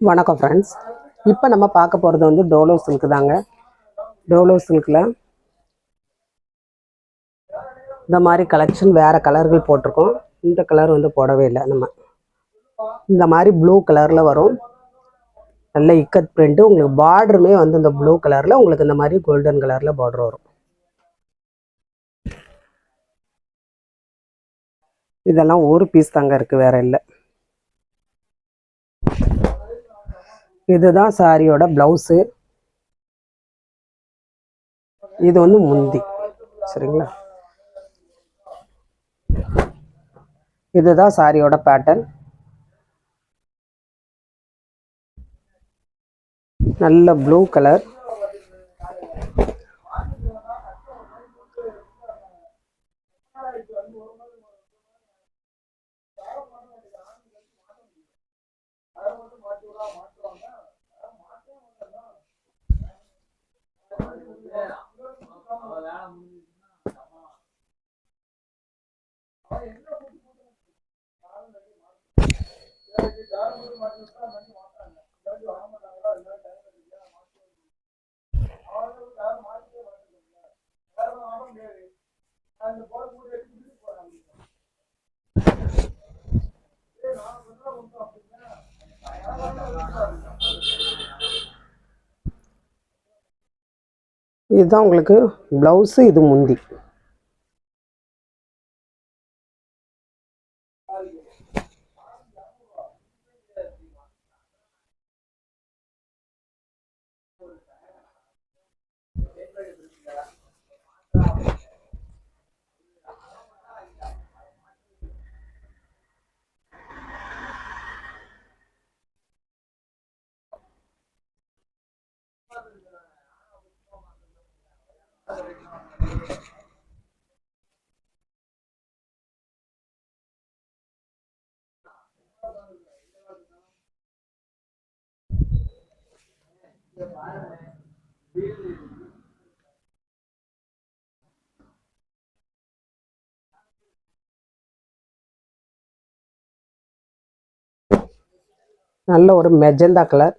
வணக்கம் ஃப்ரெண்ட்ஸ். இப்போ நம்ம பார்க்க போகிறது வந்து டோலோ சில்க் தாங்க. டோலோ சில்கில் இந்த மாதிரி கலெக்ஷன் வேறு கலர்கள் போட்டிருக்கோம். இந்த கலர் வந்து போடவே இல்லை. நம்ம இந்த மாதிரி ப்ளூ கலரில் வரும். நல்ல இக்கத் பிரிண்ட்டு. உங்களுக்கு பார்டருமே வந்து இந்த ப்ளூ கலரில், உங்களுக்கு இந்த மாதிரி கோல்டன் கலரில் பார்டர் வரும். இதெல்லாம் ஒரு பீஸ் தாங்க இருக்குது, வேறு இல்லை. இதுதான் சாரியோட ப்ளவுஸு. இது வந்து முந்தி, சரிங்களா? இதுதான் சாரியோட பேட்டர்ன். நல்ல ப்ளூ கலர். இதுதான் உங்களுக்கு ப்ளவுஸு. இது முந்தி. நல்ல ஒரு மெஜந்தா கலர்.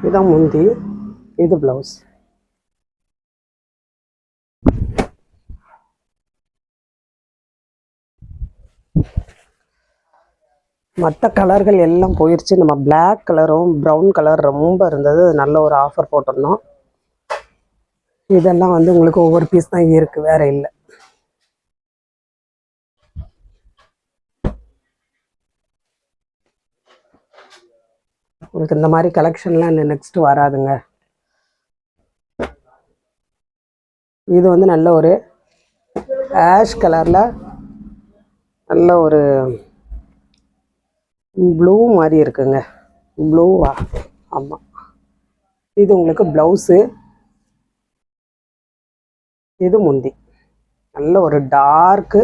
இதுதான் முந்தி. இது ப்ளவுஸ். மற்ற கலர்கள் எல்லாம் போயிடுச்சு. நம்ம பிளாக் கலரும் ப்ரௌன் கலர் ரொம்ப இருந்தது. நல்ல ஒரு ஆஃபர் போட்டிருந்தோம். இதெல்லாம் வந்து உங்களுக்கு ஒவ்வொரு பீஸ் தான் இருக்குது, வேறு இல்லை. உங்களுக்கு இந்த மாதிரி கலெக்ஷன்லாம் நெக்ஸ்ட் வராதுங்க. இது வந்து நல்ல ஒரு ஆஷ் கலரில் நல்ல ஒரு ப்ளூ மாதிரி இருக்குங்க. ப்ளூவா? ஆமாம். இது உங்களுக்கு ப்ளவுஸு. இது முந்தி. நல்ல ஒரு டார்க்கு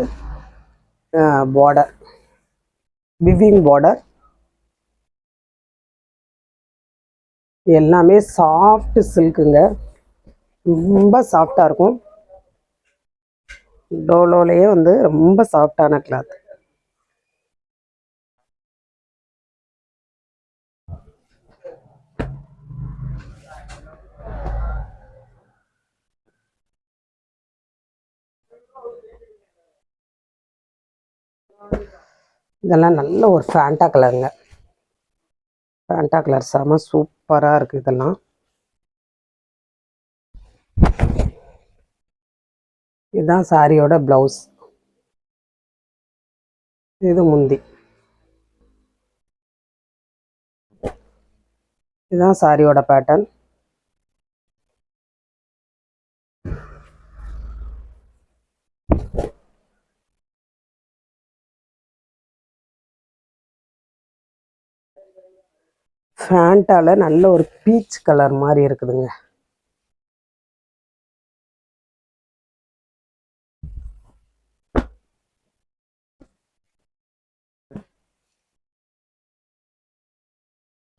பார்டர், விவிங் பார்டர். எல்லாமே சாஃப்ட் சில்க்குங்க. ரொம்ப சாஃப்டாக இருக்கும். டோலோலேயே வந்து ரொம்ப சாஃப்டான கிளாத். இதெல்லாம் நல்ல ஒரு ஃபேண்டா கலருங்க. ஃபேண்டா கலர் செம சூப்பராக இருக்குது. இதெல்லாம் இதுதான் சாரியோட ப்ளவுஸ். இது முந்தி. இதுதான் சாரியோட பேட்டர்ன். ஃபேண்டால நல்ல ஒரு பீச் கலர் மாதிரி இருக்குதுங்க.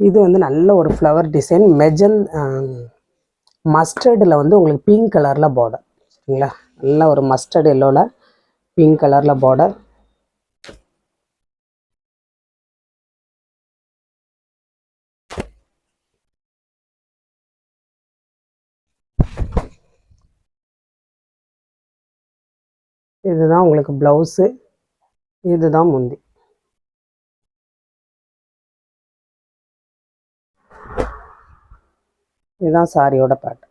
இது வந்து நல்ல ஒரு ஃப்ளவர் டிசைன் மஸ்டர்டில் வந்து உங்களுக்கு பிங்க் கலரில் பார்டர். சரிங்களா, நல்ல ஒரு மஸ்டர்ட் எல்லோவில் பிங்க் கலரில் பார்டர். இதுதான் உங்களுக்கு ப்ளவுஸு, இதுதான் முந்தி. இதுதான் சாரியோட பேட்டர்ன்.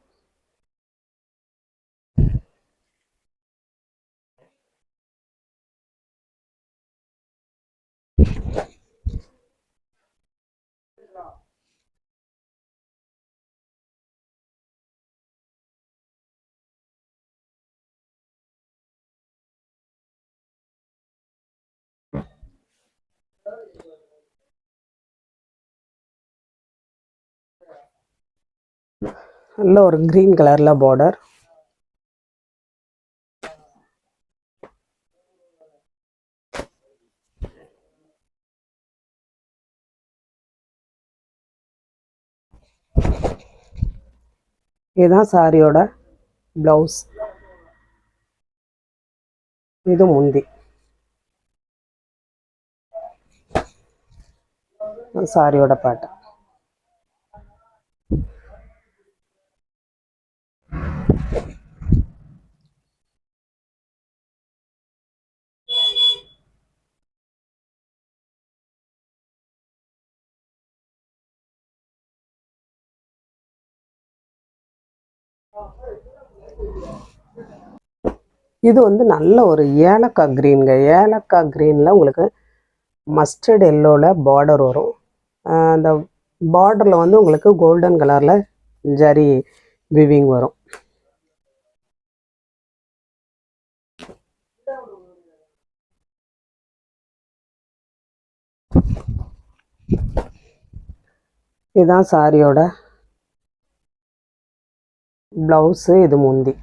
நல்ல ஒரு கிரீன் கலரில் பார்டர். இதுதான் சாரியோட ப்ளவுஸ், இது முந்தி. சாரியோட பேட்டர்ன். இது வந்து நல்ல ஒரு ஏலக்காய் க்ரீனுங்க. ஏலக்காய் க்ரீனில் உங்களுக்கு மஸ்டர்ட் எல்லோவில் பார்டர் வரும். அந்த பார்டரில் வந்து உங்களுக்கு கோல்டன் கலரில் ஜரி விவிங் வரும். இதுதான் சாரியோட ப்ளவுஸு, இது முந்தி.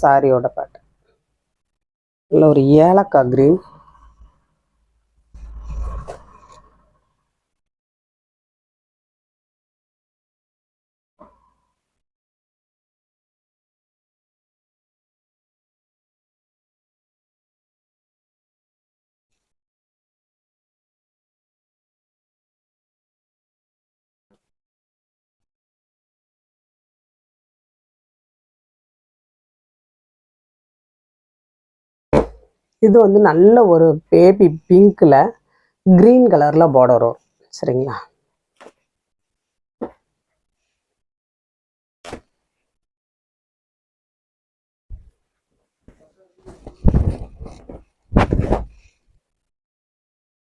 சாரியோட பேட்டர்ன் இல்லை ஒரு ஏலக்காய் க்ரீன். இது வந்து நல்ல ஒரு பேபி பிங்க்ல கிரீன் கலர்ல பார்டர் வரும். சரிங்களா,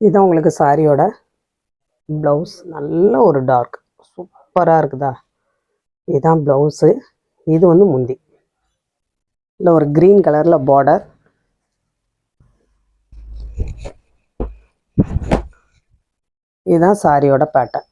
இதுதான் உங்களுக்கு சாரியோட ப்ளவுஸ். நல்ல ஒரு டார்க் சூப்பராக இருக்குதா. இதுதான் ப்ளவுஸு, இது வந்து முந்தி. இல்லை ஒரு கிரீன் கலர்ல பார்டர். இதுதான் சாரியோட பேட்டர்ன்.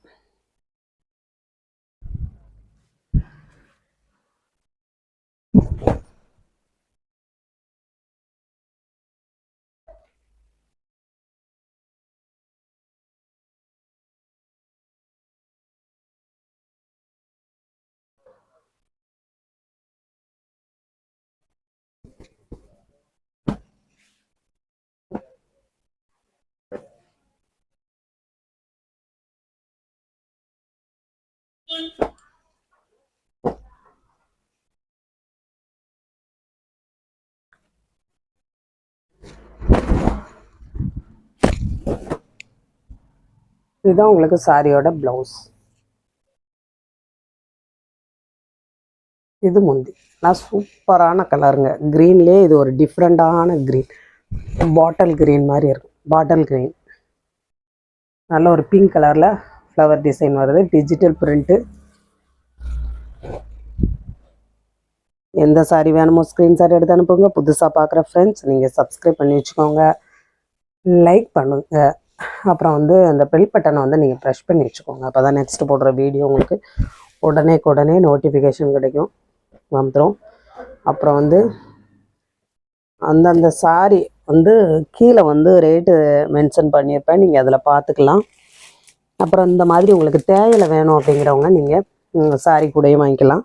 இதுதான் உங்களுக்கு சாரியோட ப்ளவுஸ், இது முந்தி. நான் சூப்பரான கலருங்க. க்ரீன்லேயே இது ஒரு டிஃப்ரெண்டான க்ரீன், பாட்டில் க்ரீன் மாதிரி இருக்கும். பாட்டில் க்ரீன் நல்ல ஒரு பிங்க் கலரில் ஃப்ளவர் டிசைன் வருது, டிஜிட்டல் பிரிண்ட்டு. எந்த சாரி வேணுமோ ஸ்க்ரீன்ஷாட் எடுத்து அனுப்புங்க. புதுசாக பார்க்குற ஃப்ரெண்ட்ஸ் நீங்கள் சப்ஸ்கிரைப் பண்ணி வச்சுக்கோங்க, லைக் பண்ணுங்க. அப்புறம் வந்து அந்த பெல் பட்டனை வந்து நீங்கள் ப்ரெஷ் பண்ணி வச்சுக்கோங்க. அப்போ தான் நெக்ஸ்ட் போடுற வீடியோ உங்களுக்கு உடனே நோட்டிஃபிகேஷன் கிடைக்கும், வந்துடும். அப்புறம் வந்து அந்தந்த சாரி வந்து கீழே வந்து ரேட்டு மென்ஷன் பண்ணியிருப்பேன், நீங்கள் அதில் பார்த்துக்கலாம். அப்புறம் இந்த மாதிரி உங்களுக்கு தேயிலை வேணும் அப்படிங்கிறவங்க நீங்கள் சாரி கூடயும் வாங்கிக்கலாம்.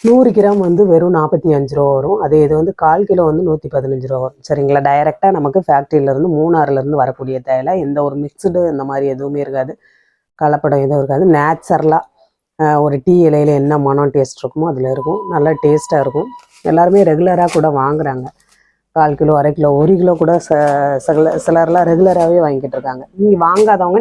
100 கிராம் வந்து வெறும் 45 ரூபா வரும். அதே இது வந்து 1/4 கிலோ வந்து 115 ரூபா வரும். சரிங்களா? டைரெக்டாக நமக்கு ஃபேக்ட்ரியிலேருந்து மூணாறுலேருந்து வரக்கூடிய தேயிலை. எந்த ஒரு மிக்சடு இந்த மாதிரி எதுவுமே இருக்காது, கலப்படம் எதுவும் இருக்காது. நேச்சுரலாக ஒரு டீ இலையில் என்ன மனம் டேஸ்ட் இருக்குமோ அதில் இருக்கும். நல்லா டேஸ்ட்டாக இருக்கும். எல்லாருமே ரெகுலராக கூட வாங்குறாங்க. 1/4 கிலோ, 1/2 கிலோ, 1 கிலோ கூட சிலர்லாம் ரெகுலராகவே வாங்கிட்டு இருக்காங்க. நீங்கள் வாங்காதவங்க